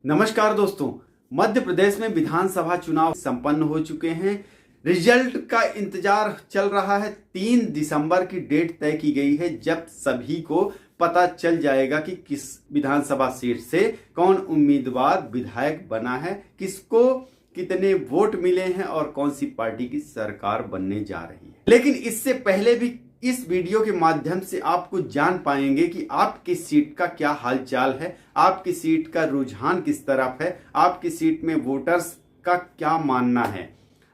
नमस्कार दोस्तों, मध्य प्रदेश में विधानसभा चुनाव संपन्न हो चुके हैं। रिजल्ट का इंतजार चल रहा है। 3 दिसंबर की डेट तय की गई है जब सभी को पता चल जाएगा कि किस विधानसभा सीट से कौन उम्मीदवार विधायक बना है, किसको कितने वोट मिले हैं और कौन सी पार्टी की सरकार बनने जा रही है। लेकिन इससे पहले भी इस वीडियो के माध्यम से आपको जान पाएंगे कि आपकी सीट का क्या हालचाल है, आपकी सीट का रुझान किस तरफ है, आपकी सीट में वोटर्स का क्या मानना है।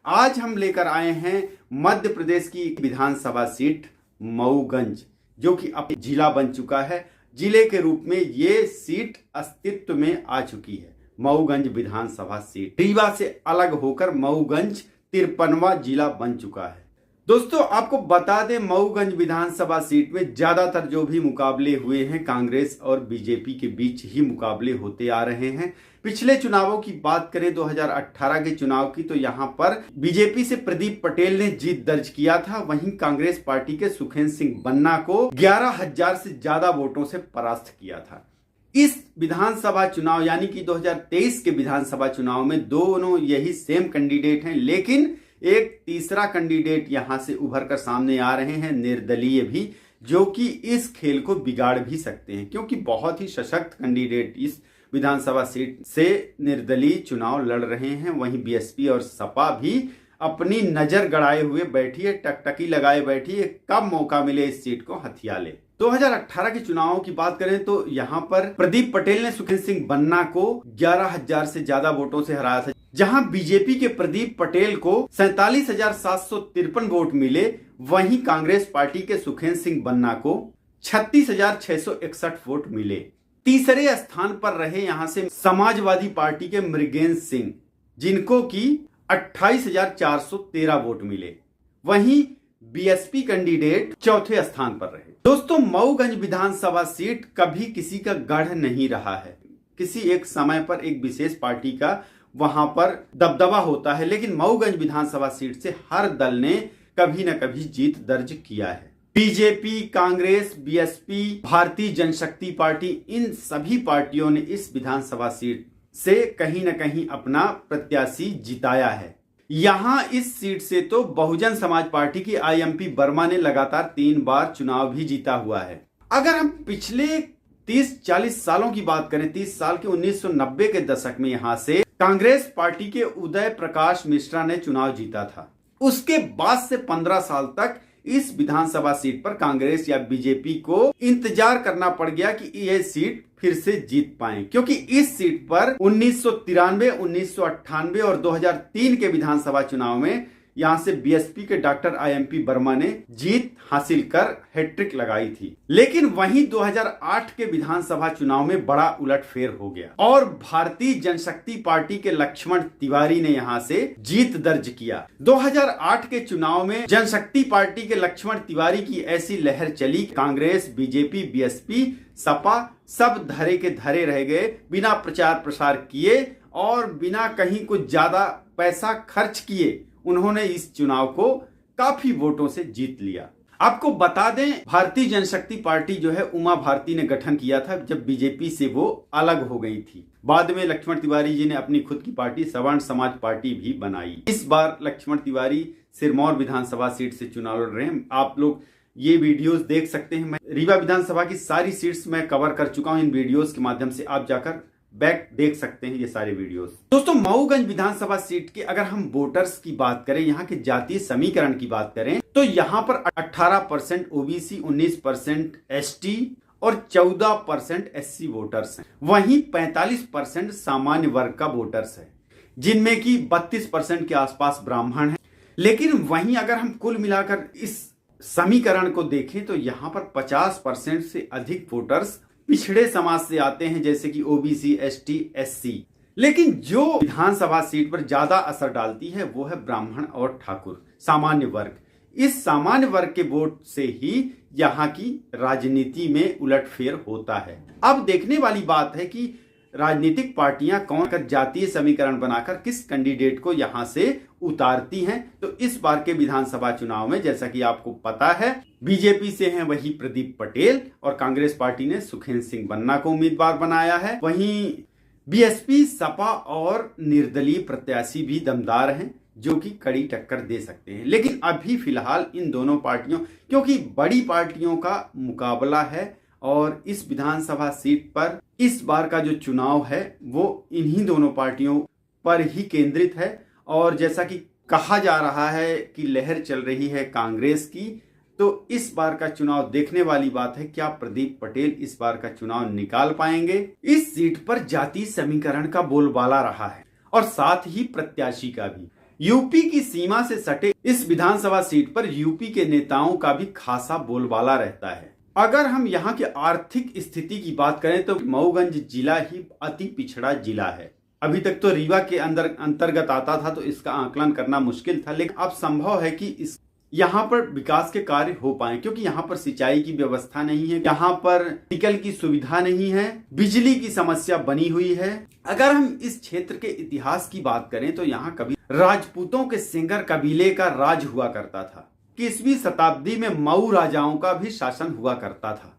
आज हम लेकर आए हैं मध्य प्रदेश की विधानसभा सीट मऊगंज, जो कि अब जिला बन चुका है। जिले के रूप में ये सीट अस्तित्व में आ चुकी है। मऊगंज विधानसभा सीट रीवा से अलग होकर मऊगंज 53वां जिला बन चुका है। दोस्तों, आपको बता दें, मऊगंज विधानसभा सीट में ज्यादातर जो भी मुकाबले हुए हैं कांग्रेस और बीजेपी के बीच ही मुकाबले होते आ रहे हैं। पिछले चुनावों की बात करें 2018 के चुनाव की, तो यहां पर बीजेपी से प्रदीप पटेल ने जीत दर्ज किया था। वहीं कांग्रेस पार्टी के सुखेंद्र सिंह बन्ना को 11,000 से ज्यादा वोटों से परास्त किया था। इस विधानसभा चुनाव यानी कि 2023 के विधानसभा चुनाव में दोनों यही सेम कैंडिडेट हैं, लेकिन एक तीसरा कैंडिडेट यहां से उभर कर सामने आ रहे हैं, निर्दलीय भी, जो कि इस खेल को बिगाड़ भी सकते हैं, क्योंकि बहुत ही सशक्त कैंडिडेट इस विधानसभा सीट से निर्दलीय चुनाव लड़ रहे हैं। वहीं बीएसपी और सपा भी अपनी नजर गड़ाए हुए बैठी है, टकटकी लगाए बैठी है, कब मौका मिले इस सीट को हथिया ले। 2018 के चुनावों की बात करें तो यहां पर प्रदीप पटेल ने सुखेंद्र सिंह बन्ना को 11,000 से ज्यादा वोटों से हराया था। जहां बीजेपी के प्रदीप पटेल को 47,753 वोट मिले, वहीं कांग्रेस पार्टी के सुखेंद्र सिंह बन्ना को 36,661 वोट मिले। तीसरे स्थान पर रहे यहां से समाजवादी पार्टी के मृगेंद्र सिंह, जिनको की 28,413 वोट मिले। वहीं बीएसपी कैंडिडेट चौथे स्थान पर रहे। दोस्तों, मऊगंज विधानसभा सीट कभी किसी का गढ़ नहीं रहा है। किसी एक समय पर एक विशेष पार्टी का वहां पर दबदबा होता है, लेकिन मऊगंज विधानसभा सीट से हर दल ने कभी न कभी जीत दर्ज किया है। बीजेपी, कांग्रेस, बीएसपी, भारतीय जनशक्ति पार्टी, इन सभी पार्टियों ने इस विधानसभा सीट से कहीं न कहीं अपना प्रत्याशी जिताया है। यहां इस सीट से तो बहुजन समाज पार्टी की आईएमपी वर्मा ने लगातार 3 बार चुनाव भी जीता हुआ है। अगर हम पिछले 30-40 सालों की बात करें, 30 साल के 1990 के दशक में यहां से कांग्रेस पार्टी के उदय प्रकाश मिश्रा ने चुनाव जीता था। उसके बाद से 15 साल तक इस विधानसभा सीट पर कांग्रेस या बीजेपी को इंतजार करना पड़ गया कि यह सीट फिर से जीत पाए, क्योंकि इस सीट पर 1993, 1998 और 2003 के विधानसभा चुनाव में यहां से बीएसपी के डॉक्टर आईएमपी वर्मा ने जीत हासिल कर हैट्रिक लगाई थी। लेकिन वहीं 2008 के विधानसभा चुनाव में बड़ा उलटफेर हो गया और भारतीय जनशक्ति पार्टी के लक्ष्मण तिवारी ने यहां से जीत दर्ज किया। 2008 के चुनाव में जनशक्ति पार्टी के लक्ष्मण तिवारी की ऐसी लहर चली, कांग्रेस, बीजेपी, बीएसपी, सपा सब धरे के धरे रह गए, बिना प्रचार प्रसार किए और बिना कहीं कुछ ज्यादा पैसा खर्च किए उन्होंने इस चुनाव को काफी वोटों से जीत लिया। आपको बता दें, भारतीय जनशक्ति पार्टी जो है उमा भारती ने गठन किया था जब बीजेपी से वो अलग हो गई थी। बाद में लक्ष्मण तिवारी जी ने अपनी खुद की पार्टी सवर्ण समाज पार्टी भी बनाई। इस बार लक्ष्मण तिवारी सिरमौर विधानसभा सीट से चुनाव लड़ रहे हैं। आप लोग ये वीडियोस देख सकते हैं। मैं रीवा विधानसभा की सारी सीट्स में कवर कर चुका हूं। इन वीडियोस के माध्यम से आप जाकर बैक देख सकते हैं ये सारे वीडियोस। दोस्तों, मऊगंज विधानसभा सीट के अगर हम वोटर्स की बात करें, यहाँ के जातीय समीकरण की बात करें, तो यहाँ पर 18% ओबीसी, 19% एसटी और 14% एससी वोटर्स हैं। वहीं 45% सामान्य वर्ग का वोटर्स है, जिनमें की 32% के आसपास ब्राह्मण है। लेकिन वहीं अगर हम कुल मिलाकर इस समीकरण को देखें तो यहाँ पर 50% से अधिक वोटर्स पिछड़े समाज से आते हैं, जैसे कि ओबीसी, एसटी, एससी। लेकिन जो विधानसभा सीट पर ज्यादा असर डालती है वो है ब्राह्मण और ठाकुर, सामान्य वर्ग। इस सामान्य वर्ग के वोट से ही यहाँ की राजनीति में उलटफेर होता है। अब देखने वाली बात है कि राजनीतिक पार्टियां कौन कर जातीय समीकरण बनाकर किस कैंडिडेट को यहां से उतारती हैं। तो इस बार के विधानसभा चुनाव में जैसा कि आपको पता है, बीजेपी से हैं वही प्रदीप पटेल और कांग्रेस पार्टी ने सुखेंद्र सिंह बन्ना को उम्मीदवार बनाया है। वहीं बीएसपी, सपा और निर्दलीय प्रत्याशी भी दमदार हैं जो कि कड़ी टक्कर दे सकते हैं। लेकिन अभी फिलहाल इन दोनों पार्टियों, क्योंकि बड़ी पार्टियों का मुकाबला है और इस विधानसभा सीट पर इस बार का जो चुनाव है वो इन्हीं दोनों पार्टियों पर ही केंद्रित है। और जैसा कि कहा जा रहा है कि लहर चल रही है कांग्रेस की, तो इस बार का चुनाव देखने वाली बात है। क्या प्रदीप पटेल इस बार का चुनाव निकाल पाएंगे? इस सीट पर जातीय समीकरण का बोलबाला रहा है और साथ ही प्रत्याशी का भी। यूपी की सीमा से सटे इस विधानसभा सीट पर यूपी के नेताओं का भी खासा बोलबाला रहता है। अगर हम यहाँ की आर्थिक स्थिति की बात करें तो मऊगंज जिला ही अति पिछड़ा जिला है। अभी तक तो रीवा के अंतर्गत आता था, तो इसका आकलन करना मुश्किल था, लेकिन अब संभव है कि इस यहाँ पर विकास के कार्य हो पाए, क्योंकि यहाँ पर सिंचाई की व्यवस्था नहीं है, यहाँ पर मेडिकल की सुविधा नहीं है, बिजली की समस्या बनी हुई है। अगर हम इस क्षेत्र के इतिहास की बात करें तो यहाँ कभी राजपूतों के सेंगर कबीले का राज हुआ करता था। 21वीं शताब्दी में मऊ राजाओं का भी शासन हुआ करता था।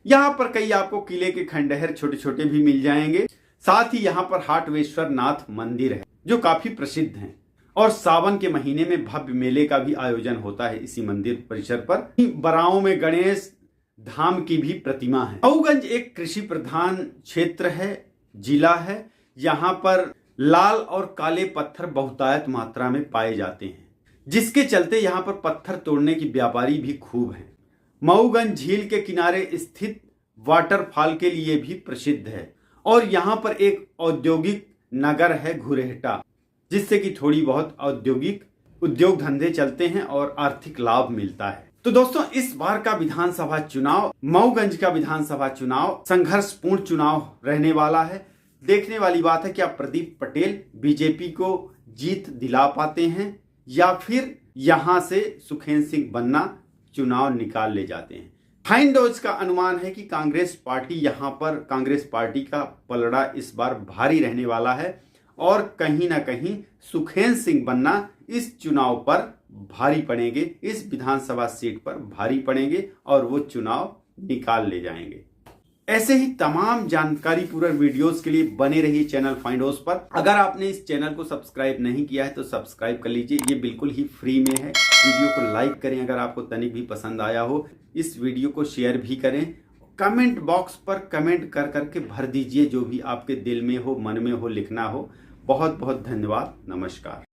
यहाँ पर कई आपको किले के खंडहर छोटे छोटे भी मिल जाएंगे। साथ ही यहाँ पर हाटवेश्वर नाथ मंदिर है जो काफी प्रसिद्ध है और सावन के महीने में भव्य मेले का भी आयोजन होता है इसी मंदिर परिसर पर। बराओं में गणेश धाम की भी प्रतिमा है। मऊगंज एक कृषि प्रधान क्षेत्र है, जिला है। यहाँ पर लाल और काले पत्थर बहुतायत मात्रा में पाए जाते हैं, जिसके चलते यहाँ पर पत्थर तोड़ने की व्यापारी भी खूब हैं। मऊगंज झील के किनारे स्थित वाटरफॉल के लिए भी प्रसिद्ध है और यहाँ पर एक औद्योगिक नगर है घुरेहटा, जिससे कि थोड़ी बहुत उद्योग धंधे चलते हैं और आर्थिक लाभ मिलता है। तो दोस्तों, इस बार का विधानसभा चुनाव, मऊगंज का विधानसभा चुनाव संघर्षपूर्ण चुनाव रहने वाला है। देखने वाली बात है क्या प्रदीप पटेल बीजेपी को जीत दिला पाते हैं या फिर यहां से सुखेंद्र सिंह बन्ना चुनाव निकाल ले जाते हैं। फाइन डॉज का अनुमान है कि कांग्रेस पार्टी का पलड़ा इस बार भारी रहने वाला है और कहीं ना कहीं सुखेंद्र सिंह बन्ना इस चुनाव पर भारी पड़ेंगे, इस विधानसभा सीट पर भारी पड़ेंगे और वो चुनाव निकाल ले जाएंगे। ऐसे ही तमाम जानकारी पूर्ण वीडियोस के लिए बने रहिए चैनल फाइंड हाउस पर। अगर आपने इस चैनल को सब्सक्राइब नहीं किया है तो सब्सक्राइब कर लीजिए, ये बिल्कुल ही फ्री में है। वीडियो को लाइक करें अगर आपको तनिक भी पसंद आया हो, इस वीडियो को शेयर भी करें। कमेंट बॉक्स पर कमेंट कर करके भर दीजिए जो भी आपके दिल में हो, मन में हो, लिखना हो। बहुत बहुत धन्यवाद। नमस्कार।